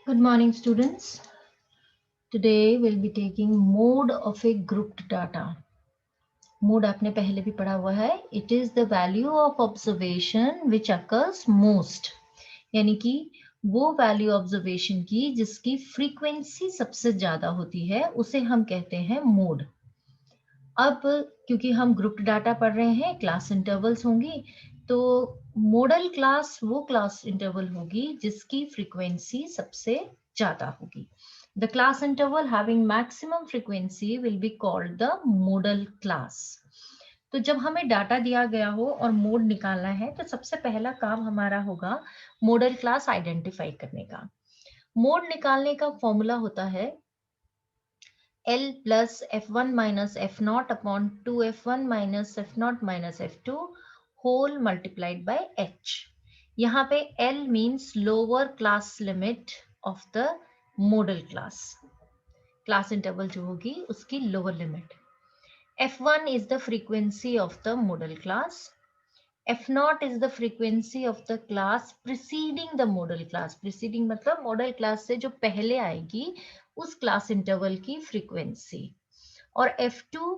Good morning, students. Today we'll be taking mode of a grouped data. Mode आपने पहले भी पढ़ा हुआ है. It is the value of observation which occurs most. यानी कि वो वैल्यू ऑब्जर्वेशन की जिसकी फ्रीक्वेंसी सबसे ज्यादा होती है उसे हम कहते हैं मोड. अब क्योंकि हम ग्रुप्ड डाटा पढ़ रहे हैं, क्लास इंटरवल्स होंगी, तो मॉडल क्लास वो क्लास इंटरवल होगी जिसकी फ्रीक्वेंसी सबसे ज्यादा होगी. The class interval having maximum frequency will be called the modal class. तो जब हमें डाटा दिया गया हो और मोड निकालना है तो सबसे पहला काम हमारा होगा मॉडल क्लास आइडेंटिफाई करने का. मोड निकालने का फॉर्मूला होता है L plus F1 minus F0 upon 2F1 minus F0 minus F2 whole multiplied by H. यहाँ पे L means lower class limit of the modal class. Class interval जो होगी उसकी lower limit. F1 is the frequency of the modal class. F0 is the frequency of the class preceding the modal class. Preceding मतलब modal class से जो पहले आएगी उस class interval की फ्रीक्वेंसी. और F2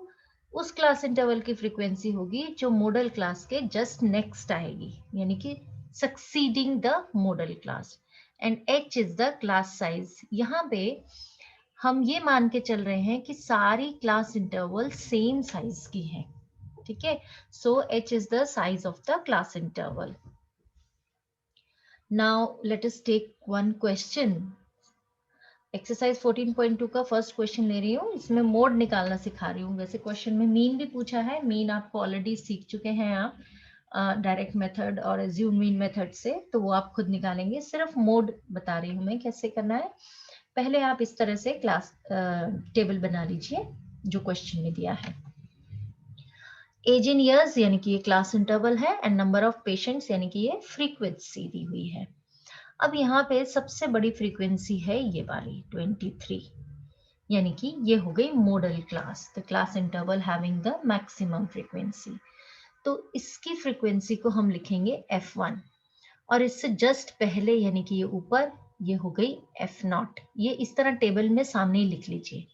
उस क्लास इंटरवल की फ्रीक्वेंसी होगी जो मॉडल क्लास के जस्ट नेक्स्ट आएगी, यानी कि succeeding the model class. And H is the class size. यहाँ पे हम ये मान के चल रहे हैं कि सारी क्लास इंटरवल सेम साइज की हैं. ठीक है. So H is the size of the class interval. Now let us take one question. Exercise 14.2 का फर्स्ट क्वेश्चन ले रही हूँ. इसमें मोड निकालना सिखा रही हूँ. वैसे क्वेश्चन में मीन भी पूछा है. मीन आपको ऑलरेडी सीख चुके हैं आप डायरेक्ट मेथड और एज्यूम मीन मेथड से, तो वो आप खुद निकालेंगे. सिर्फ मोड बता रही हूँ मैं कैसे करना है. पहले आप इस तरह से क्लास टेबल बना लीजिए जो क्वेश्चन में दिया है. एज इन ईयर्स यानी कि ये क्लास इंटरवल है एंड नंबर ऑफ पेशेंट्स यानी कि ये फ्रीक्वेंसी दी हुई है. अब यहाँ पे सबसे बड़ी फ्रीक्वेंसी है ये वाली 23, यानी कि ये हो गई model class, the class interval having the maximum frequency. तो इसकी फ्रीक्वेंसी को हम लिखेंगे F1 और इससे जस्ट पहले यानी कि ये ऊपर ये हो गई F0. ये इस तरह टेबल में सामने ही लिख लीजिए.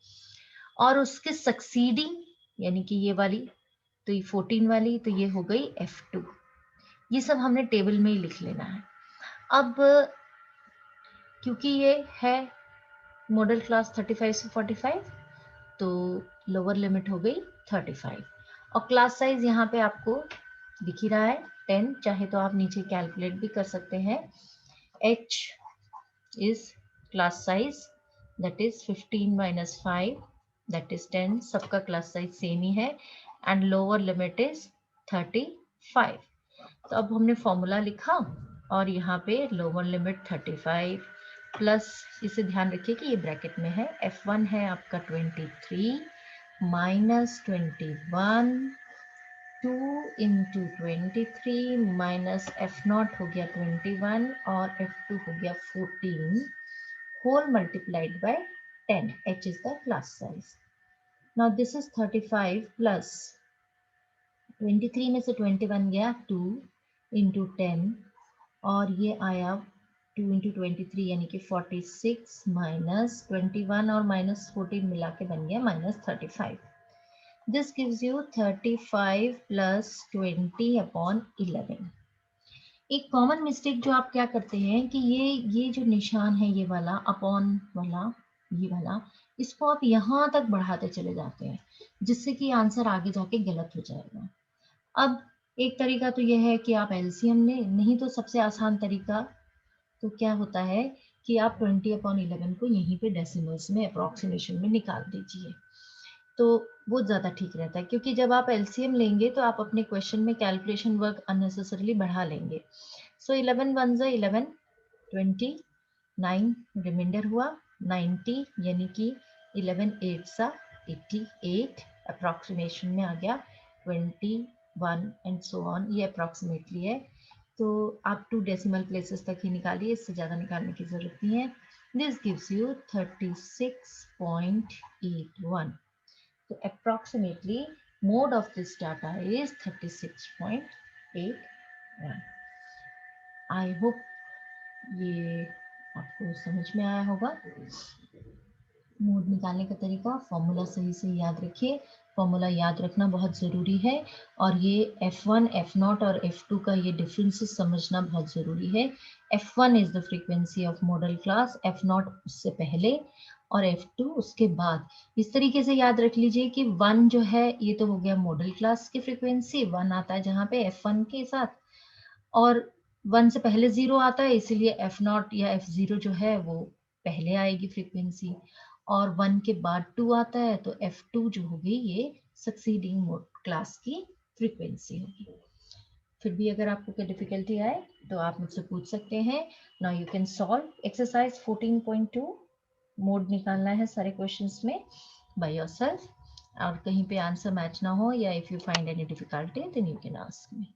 और उसके सक्सीडिंग यानी कि ये वाली, तो ये 14 वाली, तो ये हो गई F2. ये सब हमने टेबल में ही लिख लेना है. अब क्योंकि ये है मॉडल क्लास 35 से 45, तो लोअर लिमिट हो गई 35. और क्लास साइज यहाँ पे आपको दिख ही रहा है 10. चाहे तो आप नीचे कैलकुलेट भी कर सकते हैं. H is class size, that is 15 minus 5, that is 10. सबका क्लास साइज सेम ही है एंड लोअर लिमिट इज 35. तो अब हमने फॉर्मूला लिखा और यहाँ पे लोअर लिमिट 35 प्लस, इसे ध्यान रखिए कि ये ब्रैकेट में है. F1 है आपका 23 माइनस 21, 2 इंटू 23 माइनस F0 हो गया 21 और F2 हो गया 14 whole multiplied by 10. H is the class size. Now this is 35 plus 23 में से 21 गया 2 इंटू 10 और ये आया 2 इंटू 23 यानी कि 46 माइनस 21 और माइनस 14 मिला के बन गया minus 35. This gives you 35 plus 20 upon 11. एक कॉमन मिस्टेक जो आप क्या करते हैं कि ये जो निशान है ये वाला अपॉन वाला, ये वाला, इसको आप यहाँ तक बढ़ाते चले जाते हैं जिससे कि आंसर आगे जाके गलत हो जाएगा. अब एक तरीका तो यह है कि आप एलसीएम लें, नहीं तो सबसे आसान तरीका तो क्या होता है कि आप 20/11 को यहीं पे डेसिमल्स में अप्रोक्सीमेशन में निकाल दीजिए, तो वो ज़्यादा ठीक रहता है. क्योंकि जब आप एलसीएम लेंगे तो आप अपने क्वेश्चन में कैलकुलेशन वर्क अननेसेसरीली बढ़ा लेंगे. सो 11 1 ज़ा 11, 29 रिमाइंडर हुआ 90, यानी कि 11 8 सा 88 अप्रोक्सीमेशन में आ गया 21 एंड सो ऑन. ये अप्रोक्सीमेटली है, तो आप 2 डेसिमल प्लेसेस तक ही निकालिए, इससे ज़्यादा निकालने की ज़रूरत नहीं है. This gives you 36.81. तो approximately mode of this data is 36.81. I hope ये आपको आपको समझ में आया होगा। मोड निकालने का तरीका, फॉर्मूला सही से याद रखिए, फॉर्मूला याद रखना बहुत ज़रूरी है। और ये F1, F0 और F2 का ये डिफरेंसेस समझना बहुत ज़रूरी है। F1 is the frequency of model class, F0 उससे पहले और F2 उसके बाद। इस तरीके से याद रख लीजिए कि 1 जो है ये तो हो गया मॉडल क्लास की फ्रीक्वेंसी, 1 आता है जहाँ पे F1 के साथ, और 1 से पहले 0 आता है, इसीलिए F0 या F0 जो है वो पहले आएगी फ्रीक्वेंसी, और 1 के बाद 2 आता है तो F2 जो होगी ये सक्सीडिंग मोड क्लास की फ्रीक्वेंसी होगी। फिर भी अगर आपको कोई डिफिकल्टी आए तो आप मुझसे पूछ सकते हैं। Now you can solve exercise 14.2। Mode निकालना है सारे क्वेश्चंस में बाय योरसेल्फ, और कहीं पे आंसर मैच ना हो या if you find any difficulty then you can ask me.